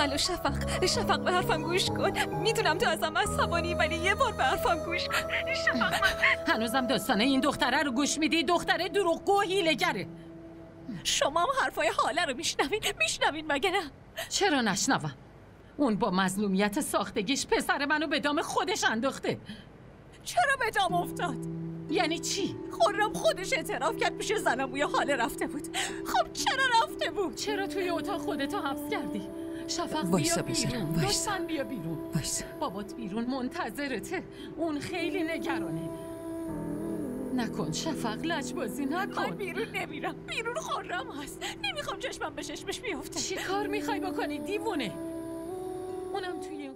الو شفق به حرفم گوش کن. میدونم تو ازم عصبانی ولی یه بار به حرفم گوش کن. شفق هنوزم داستانه این دختره رو گوش میدی؟ دختره دروغگو و حیله‌گره. شما هم حرفای حاله رو میشنوین مگه نه؟ چرا نشنوم؟ اون با مظلومیت ساختگیش پسر منو به دام خودش انداخته. چرا به دام افتاد؟ یعنی چی؟ خرم خودش اعتراف کرد پیش زنم بوی حاله رفته بود. خب چرا رفته بود؟ چرا توی اتاق خودتو حبس کردی؟ شفق وایسا بیا بیرون. وایسا. بیا بیرون. وایسا. بابات بیرون منتظرته. اون خیلی نگرانه. نکن شفق، لجبازی نکن. من بیرون نمیرم. بیرون خرم هست. نمیخوام چشمم به چشمش بیفته. چی کار میخوای بکنی دیوونه؟ اونم توی